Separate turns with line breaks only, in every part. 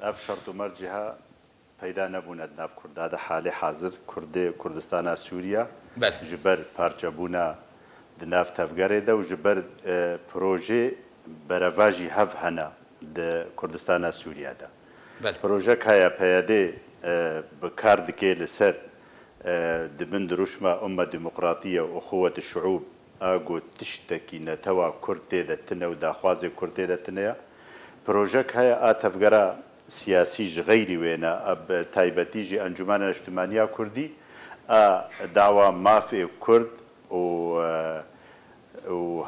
اف شرط مرجها پیدا نبوون ادناف کرد حال حاضر کردستان سووریا جبر پارچەبوونا دناف تەفگەرێدا و جبر پرۆژێ بەرەڤاژی هەف هەنا کوردستانە سووریادا پرۆژە کایە پەیادێ بکار دکێ لەسەر دبن دروشمە ئومە دیموقراتیە و ئوخوەت الشعوب ئاگۆ تشتێکی نەتەوە کورد تێدەتنە و داخوازێ کورد تێدەتنەیە پرۆژەک هەیە ئاتەفگەرە سیاسیش غەیری وێنە تایبەتیژی ئەنجومانە نیشتیمانیا کوردی داوا مافێ کورد و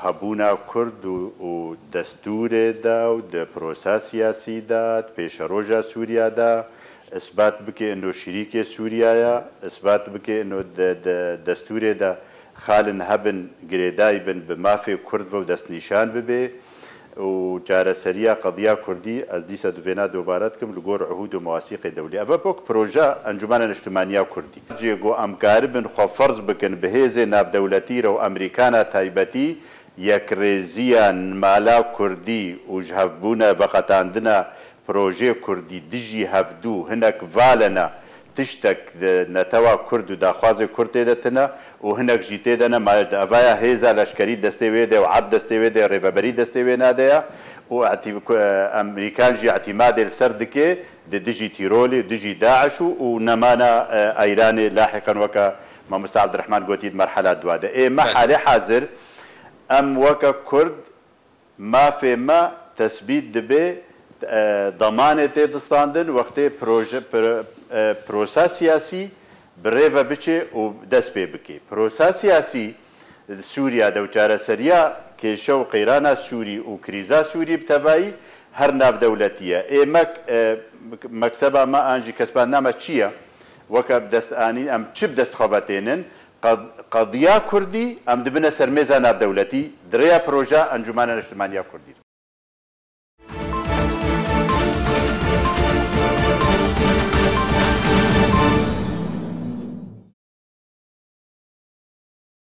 هەبوونا کورد و دەستورێدا و پرۆسا سیاسیدا پێشەڕۆژە سووریادا ئەسبات بکە ئەنۆ شریکێ سووریایە ئەسبات بکە ئەنۆ دەستورێدا خالن هەبن گرێدای بن بە مافێ کورد و دەستنیشان ببێ و جارەسەریە قەضیا کوردی ئەس دیسە دوێنا دووبارەت کەم لە گۆڕ عهود و مواثیقی دەولی ئەوە بۆک پرۆژە ئەنجومانە نیشتیمانیا کوردی جێگۆ ئەمکار بن خۆ فەرز بکەن بەهێزێ ناودەولەتیرە و ئەمریکانە تایبەتی یەکڕێزیان مالا کوردی و هەفبوونە بەقەتاندنە پرۆژێ کوردی دژی هەفتوو هەنێک ڤالەنە تشتێک نەتەوە کورد و داخوازێ کورد تێدەتنە و هەنێک ژی تێدەنە ئەڤایە هێزە لەشکەری دەستێ وێدێ و عەب دەستێ وێدێ ڕێڤەبەری دەستێ وێ نادەیە و ئەمریکان ژی ئەتیمادێ لەسەر دکێ دژی تیرۆلی دژی داعش و نەمانە ئەیرانێ لاحقاً وەکە مامۆستا عەبدوڕەحمان گوتیت مەرحەلە دوادە ئێمە حالێ حازر ئەم وەکە کورد مافێمە تەثبیت دەبێ دەمانێ تێدەستاندن وەختێ پرۆسا سیاسی برێڤە بچێ و دەست پێ بکێ پرۆسا سیاسی سووریا دە و چارەسەریە کێشە و قەیرانە سووری و کریزا سووری بتەبایی هەر ناودەولەتیە ئێمە مەکسەب ئەمە ئانجی کەسباننامە چییە وەکە دەستانی ئەم چ دەستخەبەتێنن قەضیا کوردی ئەم دبنە سەر مێزە ناودەولەتی درێیا پرۆژە ئەنجومانە نیشتیمانیا کوردی